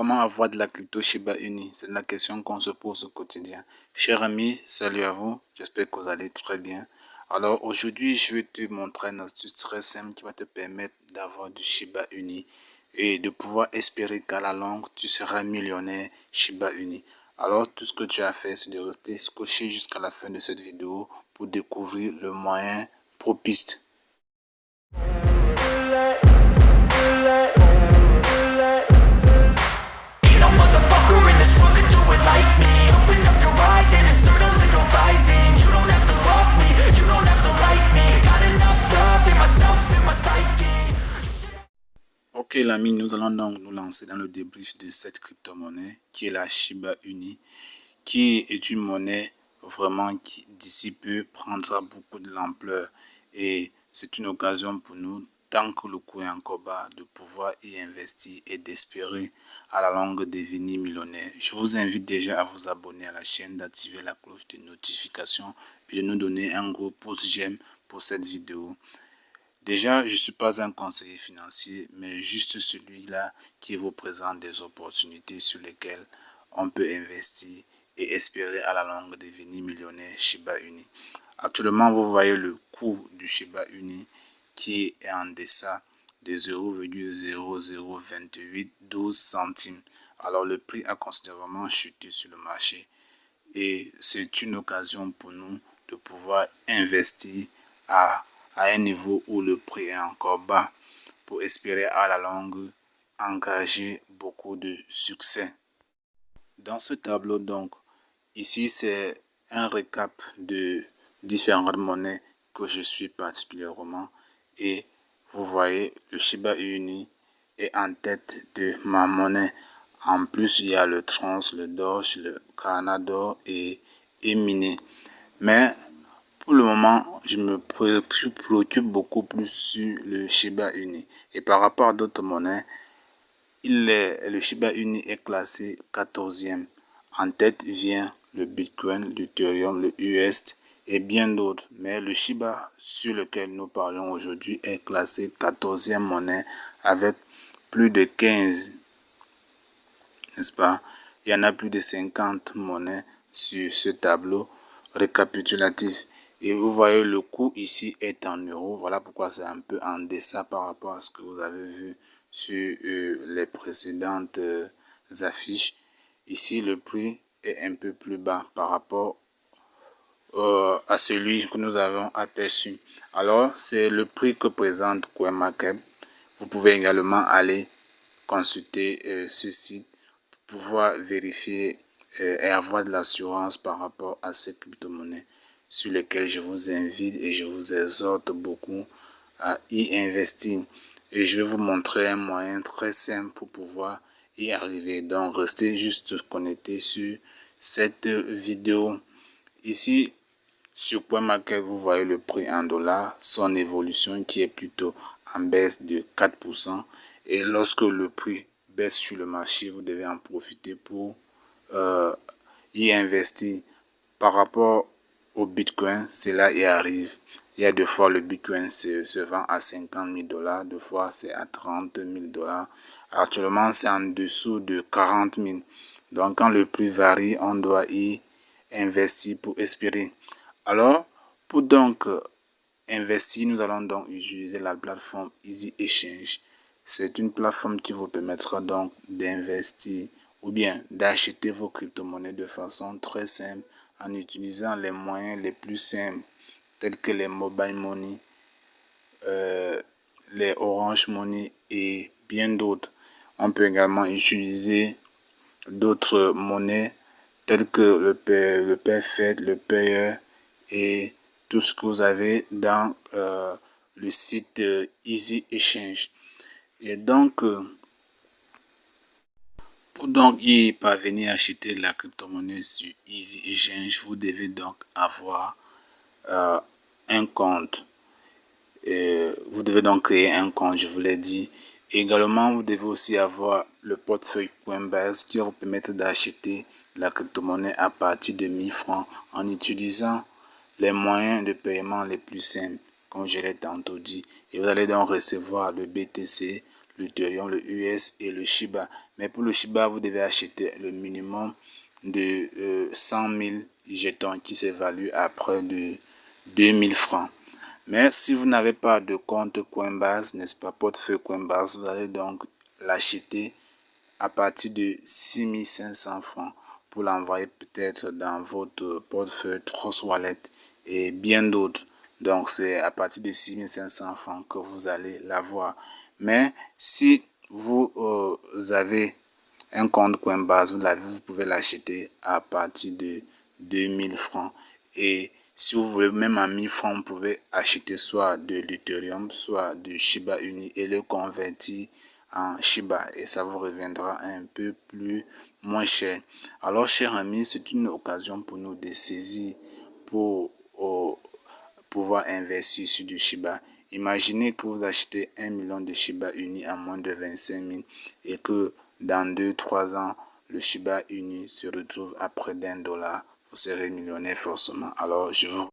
Comment avoir de la crypto Shiba Inu? C'est la question qu'on se pose au quotidien. Chers amis, salut à vous. J'espère que vous allez très bien. Alors aujourd'hui, je vais te montrer une astuce très simple qui va te permettre d'avoir du Shiba Inu et de pouvoir espérer qu'à la longue, tu seras millionnaire Shiba Inu. Alors tout ce que tu as fait, c'est de rester scotché jusqu'à la fin de cette vidéo pour découvrir le moyen propice. Ok l'ami, nous allons donc nous lancer dans le débrief de cette crypto-monnaie qui est la Shiba Inu, qui est une monnaie vraiment qui d'ici peu prendra beaucoup de l'ampleur et c'est une occasion pour nous, tant que le coût est encore bas, de pouvoir y investir et d'espérer à la longue devenir millionnaire. Je vous invite déjà à vous abonner à la chaîne, d'activer la cloche de notification et de nous donner un gros pouce j'aime pour cette vidéo. Déjà, je ne suis pas un conseiller financier, mais juste celui-là qui vous présente des opportunités sur lesquelles on peut investir et espérer à la longue devenir millionnaire Shiba Inu. Actuellement, vous voyez le coût du Shiba Inu qui est en deçà de 0,002812 centimes. Alors, le prix a considérablement chuté sur le marché et c'est une occasion pour nous de pouvoir investir à un niveau où le prix est encore bas pour espérer à la longue engager beaucoup de succès. Dans ce tableau donc, ici c'est un récap de différentes monnaies que je suis particulièrement et vous voyez le Shiba Inu est en tête de ma monnaie. En plus il y a le Trans, le Doge, le Canada et Mini. Mais pour le moment, je me préoccupe beaucoup plus sur le Shiba Inu. Et par rapport à d'autres monnaies, le Shiba Inu est classé 14e. En tête vient le Bitcoin, l'Ethereum, le USD et bien d'autres. Mais le Shiba sur lequel nous parlons aujourd'hui est classé 14e monnaie avec plus de 15, n'est-ce pas? Il y en a plus de 50 monnaies sur ce tableau récapitulatif. Et vous voyez le coût ici est en euros. Voilà pourquoi c'est un peu en deçà par rapport à ce que vous avez vu sur les précédentes affiches. Ici le prix est un peu plus bas par rapport à celui que nous avons aperçu. Alors c'est le prix que présente CoinMarket. Vous pouvez également aller consulter ce site pour pouvoir vérifier et avoir de l'assurance par rapport à ces crypto-monnaies sur lesquelles je vous invite et je vous exhorte beaucoup à y investir. Et je vais vous montrer un moyen très simple pour pouvoir y arriver. Donc restez juste connectés sur cette vidéo. Ici sur CoinMarket, vous voyez le prix en dollars, son évolution qui est plutôt en baisse de 4%. Et lorsque le prix baisse sur le marché, vous devez en profiter pour y investir. Par rapport au Bitcoin, cela y arrive. Il y a des fois le Bitcoin se vend à 50 000 $, des fois c'est à 30 000 $. Actuellement, c'est en dessous de 40 000. Donc quand le prix varie, on doit y investir pour espérer. Alors, pour donc investir, nous allons donc utiliser la plateforme Easy Exchange. C'est une plateforme qui vous permettra donc d'investir ou bien d'acheter vos crypto-monnaies de façon très simple en utilisant les moyens les plus simples tels que les mobile money, les Orange Money et bien d'autres. On peut également utiliser d'autres monnaies telles que le PayFed, le Payer et tout ce que vous avez dans le site Easy Exchange. Et donc, pour donc y parvenir à acheter de la crypto-monnaie sur Easy Exchange, vous devez donc avoir un compte. Vous devez donc créer un compte, je vous l'ai dit. Également, vous devez aussi avoir le portefeuille Coinbase qui va vous permettre d'acheter la crypto-monnaie à partir de 1000 francs en utilisant les moyens de paiement les plus simples, comme je l'ai tantôt dit. Et vous allez donc recevoir le BTC, l'Ethereum, le US et le Shiba. Mais pour le Shiba, vous devez acheter le minimum de 100 000 jetons qui s'évalue à près de 2000 francs. Mais si vous n'avez pas de compte Coinbase, n'est-ce pas, portefeuille Coinbase, vous allez donc l'acheter à partir de 6500 francs pour l'envoyer peut-être dans votre portefeuille Trust Wallet et bien d'autres. Donc c'est à partir de 6500 francs que vous allez l'avoir. Mais si vous avez un compte Coinbase, vous pouvez l'acheter à partir de 2000 francs. Et si vous voulez, même à 1000 francs, vous pouvez acheter soit de l'Ethereum, soit du Shiba Inu et le convertir en Shiba. Et ça vous reviendra un peu moins cher. Alors, chers amis, c'est une occasion pour nous de saisir pour pouvoir investir sur du Shiba. Imaginez que vous achetez 1 million de Shiba Inu à moins de 25 000 et que dans 2-3 ans, le Shiba Inu se retrouve à près d'$1. Vous serez millionnaire forcément. Alors, je vous